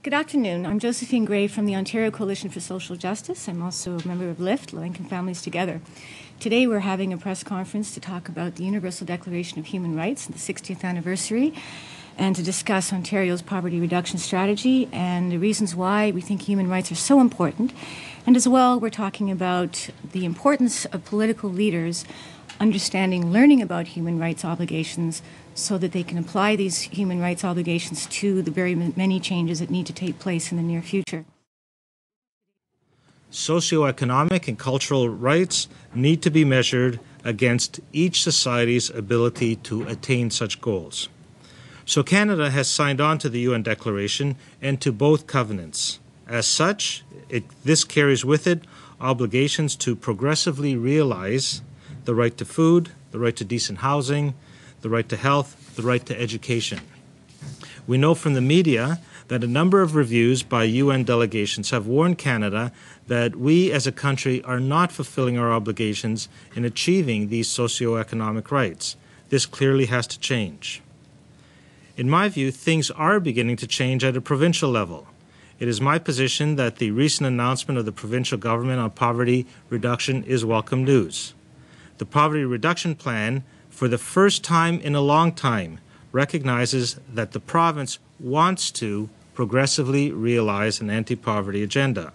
Good afternoon. I'm Josephine Gray from the Ontario Coalition for Social Justice. I'm also a member of LIFT, Low-Income Families Together. Today we're having a press conference to talk about the Universal Declaration of Human Rights, the 60th anniversary, and to discuss Ontario's poverty reduction strategy and the reasons why we think human rights are so important. And as well, we're talking about the importance of political leaders learning about human rights obligations so that they can apply these human rights obligations to the very many changes that need to take place in the near future. Socioeconomic and cultural rights need to be measured against each society's ability to attain such goals. So Canada has signed on to the UN Declaration and to both covenants. As such, this carries with it obligations to progressively realize the right to food, the right to decent housing, the right to health, the right to education. We know from the media that a number of reviews by UN delegations have warned Canada that we as a country are not fulfilling our obligations in achieving these socioeconomic rights. This clearly has to change. In my view, things are beginning to change at a provincial level. It is my position that the recent announcement of the provincial government on poverty reduction is welcome news. The Poverty Reduction Plan, for the first time in a long time, recognizes that the province wants to progressively realize an anti-poverty agenda.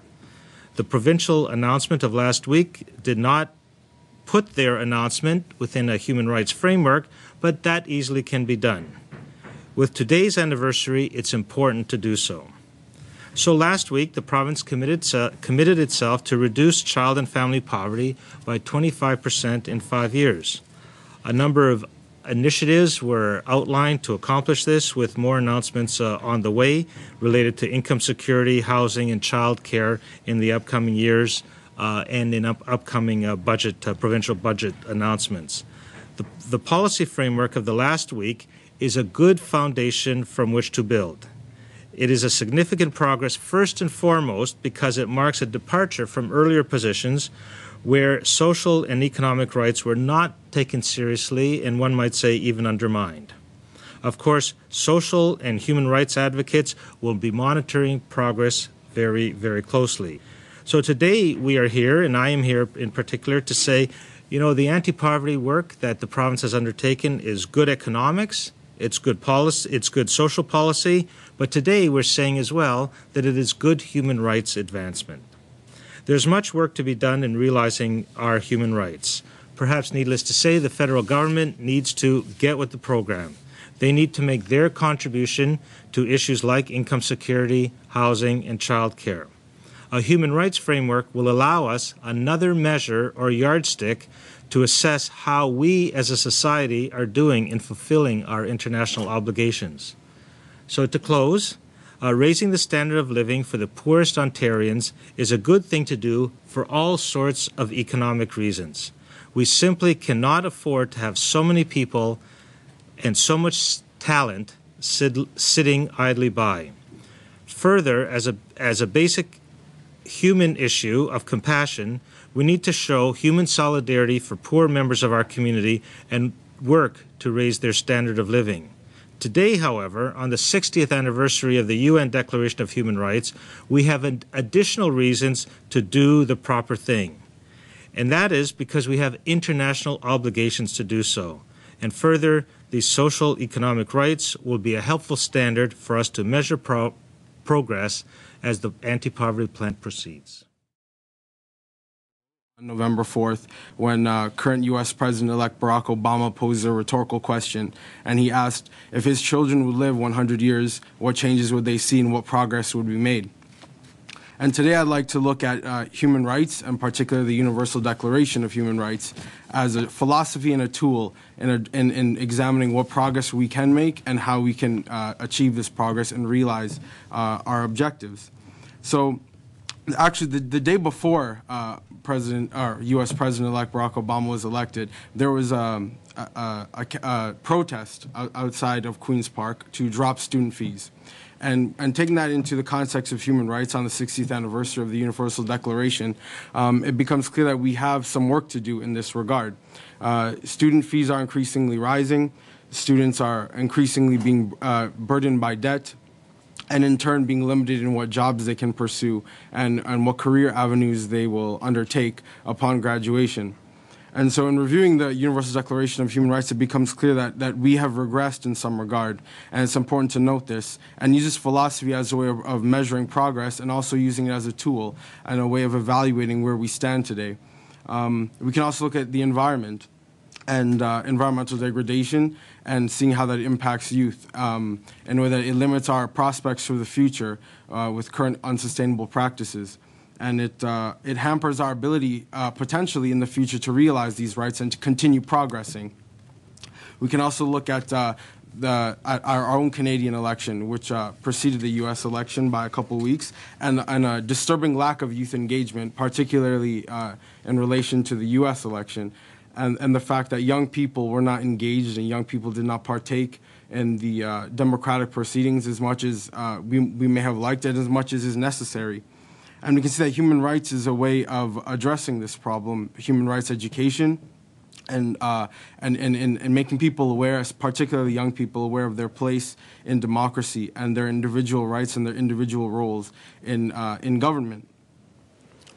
The provincial announcement of last week did not put their announcement within a human rights framework, but that easily can be done. With today's anniversary, it's important to do so. So last week, the province committed itself to reduce child and family poverty by 25% in 5 years. A number of initiatives were outlined to accomplish this, with more announcements on the way related to income security, housing, and child care in the upcoming years and in upcoming provincial budget announcements. The policy framework of the last week is a good foundation from which to build. It is a significant progress first and foremost because it marks a departure from earlier positions where social and economic rights were not taken seriously and one might say even undermined. Of course, social and human rights advocates will be monitoring progress very, very closely. So today we are here, and I am here in particular, to say, the anti-poverty work that the province has undertaken is good economics, it's good policy, it's good social policy, but today we're saying as well that it is good human rights advancement. There's much work to be done in realizing our human rights. Perhaps needless to say, the federal government needs to get with the program. They need to make their contribution to issues like income security, housing, and child care. A human rights framework will allow us another measure or yardstick to assess how we as a society are doing in fulfilling our international obligations. So to close, raising the standard of living for the poorest Ontarians is a good thing to do for all sorts of economic reasons. We simply cannot afford to have so many people and so much talent sitting idly by. Further, as a basic human issue of compassion, we need to show human solidarity for poor members of our community and work to raise their standard of living. Today, however, on the 60th anniversary of the UN Declaration of Human Rights, we have additional reasons to do the proper thing. And that is because we have international obligations to do so. And further, these social economic rights will be a helpful standard for us to measure progress as the anti-poverty plan proceeds. On November 4th, when current U.S. President-elect Barack Obama posed a rhetorical question, and he asked if his children would live 100 years, what changes would they see and what progress would be made? And today I'd like to look at human rights, and particularly the Universal Declaration of Human Rights, as a philosophy and a tool in examining what progress we can make and how we can achieve this progress and realize our objectives. So actually, the day before U.S. President-elect Barack Obama was elected, there was a protest outside of Queen's Park to drop student fees. And taking that into the context of human rights on the 60th anniversary of the Universal Declaration, it becomes clear that we have some work to do in this regard. Student fees are increasingly rising. Students are increasingly being burdened by debt. and in turn being limited in what jobs they can pursue and what career avenues they will undertake upon graduation. And so in reviewing the Universal Declaration of Human Rights, it becomes clear that we have regressed in some regard, and it's important to note this, and use this philosophy as a way of measuring progress and also using it as a tool and a way of evaluating where we stand today. We can also look at the environment and environmental degradation and seeing how that impacts youth in a way that it limits our prospects for the future with current unsustainable practices. And it hampers our ability potentially in the future to realize these rights and to continue progressing. We can also look at our own Canadian election, which preceded the U.S. election by a couple of weeks, and a disturbing lack of youth engagement, particularly in relation to the U.S. election, and the fact that young people were not engaged and young people did not partake in the democratic proceedings as much as we may have liked it, as much as is necessary. And we can see that human rights is a way of addressing this problem, human rights education, and making people aware, particularly young people, aware of their place in democracy and their individual rights and their individual roles in government.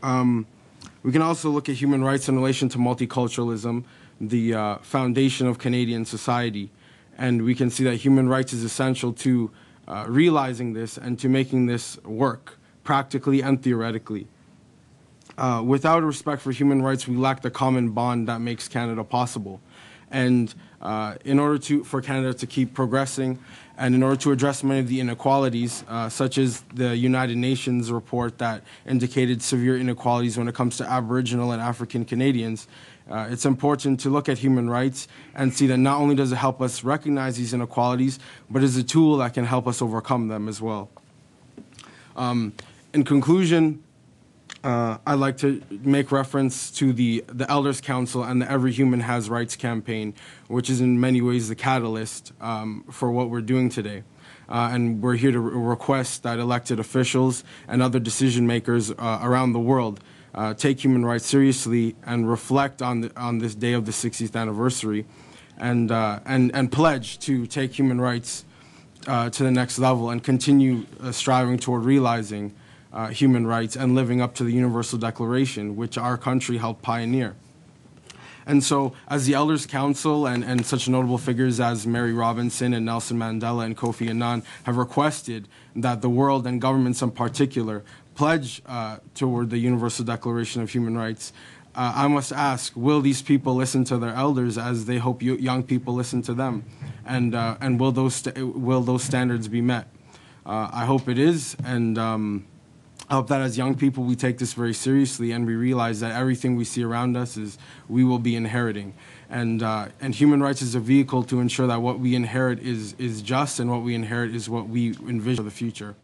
We can also look at human rights in relation to multiculturalism, the foundation of Canadian society. And we can see that human rights is essential to realizing this and to making this work, practically and theoretically. Without respect for human rights, we lack the common bond that makes Canada possible. And in order for Canada to keep progressing, and in order to address many of the inequalities, such as the United Nations report that indicated severe inequalities when it comes to Aboriginal and African Canadians, it's important to look at human rights and see that not only does it help us recognize these inequalities, but is a tool that can help us overcome them as well. In conclusion, I'd like to make reference to the Elders Council and the Every Human Has Rights campaign, which is in many ways the catalyst for what we're doing today. And we're here to request that elected officials and other decision makers around the world take human rights seriously and reflect on this day of the 60th anniversary and pledge to take human rights to the next level and continue striving toward realizing human rights and living up to the Universal Declaration, which our country helped pioneer. And so, as the Elders Council and such notable figures as Mary Robinson and Nelson Mandela and Kofi Annan have requested that the world and governments in particular pledge toward the Universal Declaration of Human Rights, I must ask, will these people listen to their elders as they hope young people listen to them? And will those standards be met? I hope it is, and I hope that as young people we take this very seriously and we realize that everything we see around us is we will be inheriting. And human rights is a vehicle to ensure that what we inherit is just and what we inherit is what we envision for the future.